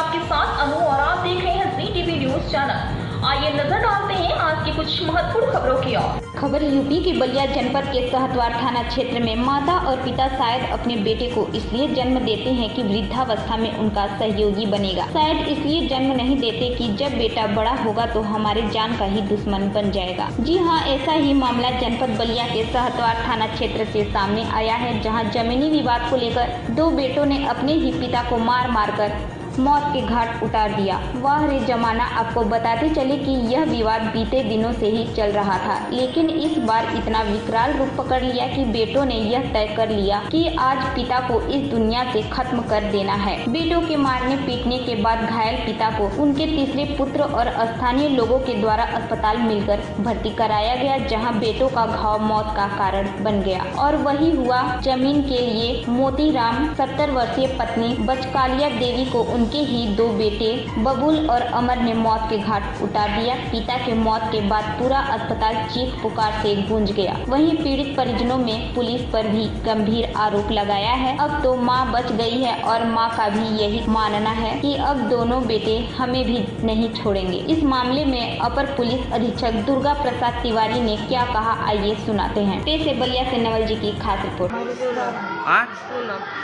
आपके साथ अनु और आप देख रहे हैं जी टीवी न्यूज चैनल। आइए नजर डालते हैं आज की कुछ महत्वपूर्ण खबरों की ओर। खबर यूपी के बलिया जनपद के सहतवार थाना क्षेत्र में माता और पिता शायद अपने बेटे को इसलिए जन्म देते हैं कि वृद्धावस्था में उनका सहयोगी बनेगा। शायद इसलिए जन्म नहीं देते कि जब बेटा बड़ा होगा तो हमारे जान का ही दुश्मन बन जाएगा। जी हाँ, ऐसा ही मामला जनपद बलिया के सहतवार थाना क्षेत्र से सामने आया है, जहाँ जमीनी विवाद को लेकर दो बेटों ने अपने ही पिता को मार मार कर मौत के घाट उतार दिया। वाह रे जमाना। आपको बताते चले कि यह विवाद बीते दिनों से ही चल रहा था, लेकिन इस बार इतना विकराल रूप पकड़ लिया कि बेटों ने यह तय कर लिया कि आज पिता को इस दुनिया से खत्म कर देना है। बेटों के मारने पीटने के बाद घायल पिता को उनके तीसरे पुत्र और स्थानीय लोगों के द्वारा अस्पताल मिलकर भर्ती कराया गया, जहाँ बेटों का घाव मौत का कारण बन गया। और वही हुआ जमीन के लिए मोतीराम 70 वर्षीय पत्नी बचकालिया देवी को उनके ही दो बेटे बबुल और अमर ने मौत के घाट उतार दिया। पिता के मौत के बाद पूरा अस्पताल चीख पुकार से गूंज गया। वहीं पीड़ित परिजनों में पुलिस पर भी गंभीर आरोप लगाया है। अब तो मां बच गई है और मां का भी यही मानना है कि अब दोनों बेटे हमें भी नहीं छोड़ेंगे। इस मामले में अपर पुलिस अधीक्षक दुर्गा प्रसाद तिवारी ने क्या कहा, आइए सुनाते हैं। पेश है बलिया से नवल जी की खास रिपोर्ट।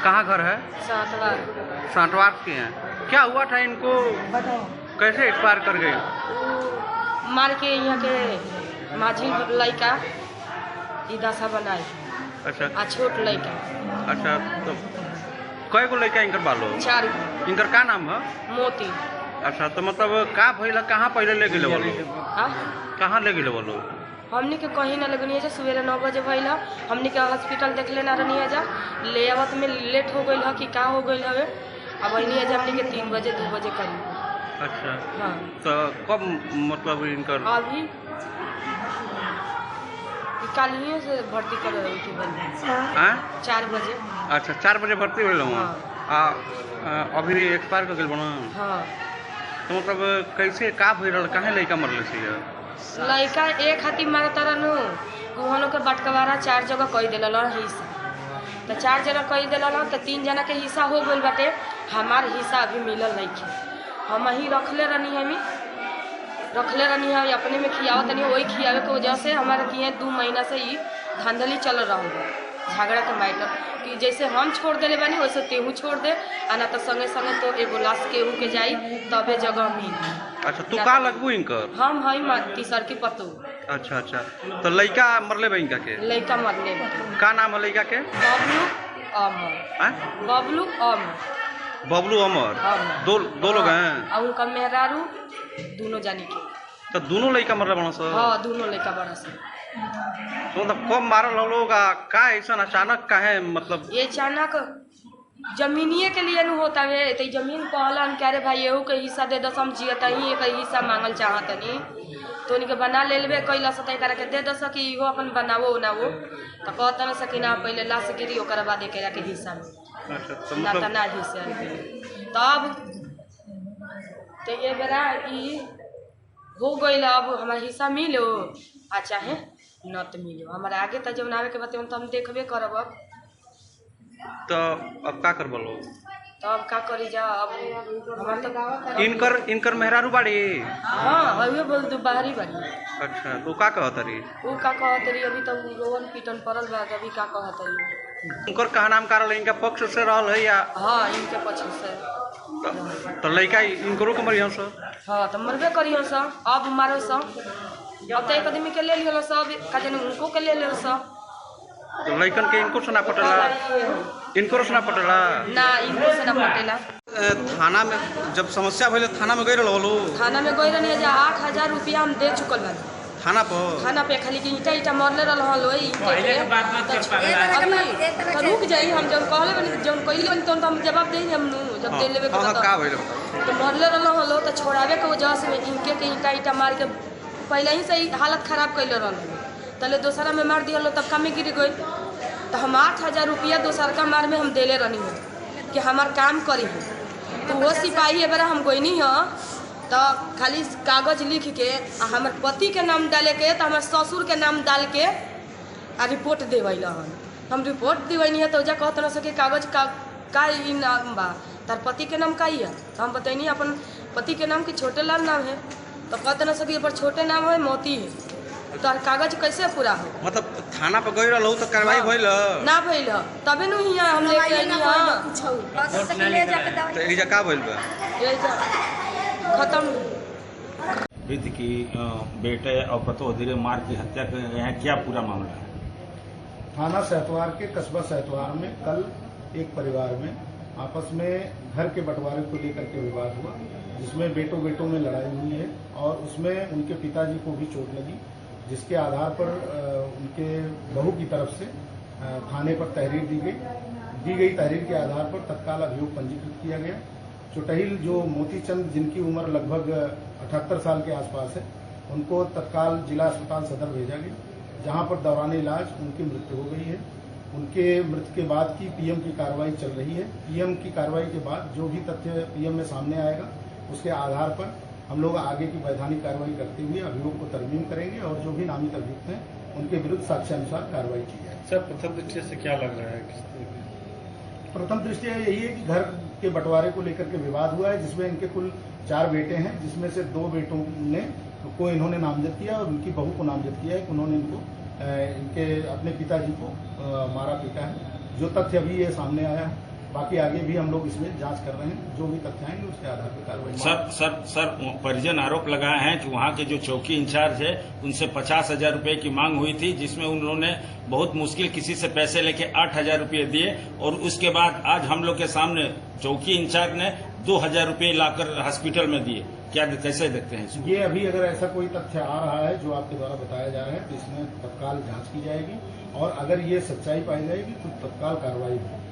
कहाँ घर है? सांटवार के हैं। क्या हुआ था इनको? कैसे एक्सपायर कर गए? मार के यहाँ के माझी लड़का ई दशा बनाए। अच्छा। आ छोट लड़का। अच्छा, तो कई गो लड़का इनकर बालो? 4 गो। इनकर का नाम है? मोती। अच्छा, तो मतलब का भइला? कहाँ पहले ले गए बोलो? कहाँ ले गए बोलो? हमने के कहीं ना लगनी है। सवेरे 9 बजे भइल। हमने के हॉस्पिटल देख लेना रहनी है। ले आवत में लेट हो गई है कि का हो गई हवे। अब वही है हमने के 3 बजे 2 बजे करीब। अच्छा। हाँ। तो कब मतलब इनकर? अभी कालियों से भर्ती कर रही थी बंदी। 4 बजे। अच्छा, 4 बजे भर्ती हुई लोग? हाँ। अभी एक्सपायर कर गए बना? हाँ। तो मतलब कैसे का भइल? कहाँ लड़का मरल से? लड़का एक हाथी मारता रहनु वहाँ लोग के बटकवारा 4 जगह कही दिल हिस्सा। तो 4 जगह कही दिल तो 3 जना के हिस्सा हो गई बाटे। हमार हिस्सा अभी मिलल नहीं खे। हम ही रखले रहनी है अपने में खियावत नहीं। वही खियावे के वजह से हमारे किए 2 महीना से ही धांधली चल रहा है झगड़ा के मैटर कि जैसे हम छोड़ देले बानी वैसे तेहू छोड़ दे, आना तो संगे संगे तो एगो लाश केहू के जाई तबे जगह मिली। अच्छा, तू का लगबू इनकर? हम हई तीसर की पतू। अच्छा अच्छा, तो लड़का मरले बा इनका के? लड़का मरले बा। का नाम है लड़का के? बबलू अमर। बबलू अमर। बबलू अमर। दो लोग हैं? और उनका मेहरारू दोनों जानी के। तो दोनों लड़का मरले बना सर? हाँ, दोनों लड़का बड़ा सर। तो मतलब कब मारल लोग? का ऐसा अचानक का है? मतलब ये अचानक जमीनिए के लिए नहीं होता है। तो जमीन कहलन क्या रे भाई एहू के हिस्सा दे दस, हम जियता ही एक हिस्सा मांगल चाहतनी तो उनके बना ले लेबे कैला सतह करा के दे दस कि इहो अपन बनावो उनावो। तो कहता ना सकी ना पहले लाश गिरी ओकर बाद एक के हिस्सा में। अच्छा, तो ना मतलब तना हिस्सा तब तो ये बेरा ई हो गई। अब हमारा हिस्सा मिलो आ चाहे न तो मिलो। हमारा आगे तो जब आवे के बते तो हम देखबे करब। अब तो अब का कर बोलो? तो अब का करी जा? अब हमार तो इनकर मेहरारू बाड़ी? हाँ, अभी बोल दो बाहरी बाड़ी। अच्छा, तो का कहत रही? वो का कहत रही अभी तो रोवन पीटन पड़ल बा। अभी का कहत रही? उनकर कहा नाम का इनका पक्ष से रहल है या? हाँ, इनके पक्ष से। तो लड़का इनकरो के मरियन सर? हाँ, तो मरबे करियो सब। अब मारो सब। अब तो एक आदमी के ले लियो सब, का जन उनको के ले लियो सब। तो लड़कन के इनको सुना पटेला? इनको सुना पटेला ना? इनको से ना पटेला। थाना में जब समस्या भइले थाना में गई रहलो? थाना में गई रहनी 8,000 रुपया हम दे चुकल बानी थाना पर खाली कि ईटा मरले रहल तो रुक जाई। हम जब कहले बनी जब कहली बनी तो हम जवाब दे हम जब दे लेबे तो मरले रहल तो छोड़ावे के वजह से इनके के ईटा मार के पहले ही से हालत खराब कैले रहल। तले दोसरा में मार दिया तब कमी गिर गई। तो हम 8,000 रुपया दोसर का मार में हम देले रहनी है कि हमार काम करी है। तो वो सिपाही ए बार हम गई नहीं तो खाली कागज लिख के हमारे पति के नाम डाले के तो हमारे ससुर के नाम डाल के रिपोर्ट देवैल हम रिपोर्ट देवैनी है तो जा कहत ना सके कागज का नाम बा तार पति के नाम का ही है। तो हम बताइए अपन पति के नाम की छोटे लाल नाम है, तो कहते ना सकी पर छोटे नाम है मोती है, तो कागज कैसे पूरा हो? मतलब थाना पर गई रहू तो कार्रवाई भइल ना भइल तबे नु हियां हम लेके आइनी हां तो एजा का भइल बा खत्म विधि की बेटे और पतोह धीरे मार की हत्या कर गए हैं, क्या पूरा मामला है? थाना सहतवार के कस्बा सहतवार में कल एक परिवार में आपस में घर के बंटवारे को लेकर के विवाद हुआ, जिसमें बेटों में लड़ाई हुई है और उसमें उनके पिताजी को भी चोट लगी, जिसके आधार पर उनके बहू की तरफ से थाने पर तहरीर दी गई तहरीर के आधार पर तत्काल अभियोग पंजीकृत किया गया। चुटहिल जो मोतीचंद जिनकी उम्र लगभग 78 साल के आसपास है, उनको तत्काल जिला अस्पताल सदर भेजा गया, जहां पर दौरान इलाज उनकी मृत्यु हो गई है। उनके मृत्यु के बाद की पीएम की कार्रवाई चल रही है। पीएम की कार्रवाई के बाद जो भी तथ्य पीएम में सामने आएगा उसके आधार पर हम लोग आगे की वैधानिक कार्रवाई करते हुए अभियोग को तरमीम करेंगे और जो भी नामित अभियुक्त हैं उनके विरुद्ध साक्ष्यानुसार कार्रवाई की जाएगी। सर, प्रथम दृष्टि से क्या लग रहा है? प्रथम दृष्टया यही है कि घर के बंटवारे को लेकर के विवाद हुआ है, जिसमें इनके कुल 4 बेटे हैं, जिसमें से 2 बेटों को इन्होंने नामजद किया और उनकी बहू को नामजद किया है कि उन्होंने इनको इनके अपने पिताजी को मारा पीटा है। जो तथ्य अभी ये सामने आया है, बाकी आगे भी हम लोग इसमें जांच कर रहे हैं, जो भी तथ्य आएंगे उसके आधार पर कार्रवाई। सर परिजन आरोप लगाए हैं कि वहाँ के जो चौकी इंचार्ज है उनसे 50,000 रुपए की मांग हुई थी, जिसमें उन्होंने बहुत मुश्किल किसी से पैसे लेके 8,000 रुपये दिए और उसके बाद आज हम लोग के सामने चौकी इंचार्ज ने 2,000 रुपये लाकर हॉस्पिटल में दिए। क्या कैसे देखते हैं इसको? ये अभी अगर ऐसा कोई तथ्य आ रहा है जो आपके द्वारा बताया जा रहा है तो इसमें तत्काल जांच की जाएगी और अगर ये सच्चाई पाई जाएगी तो तत्काल कार्रवाई होगी।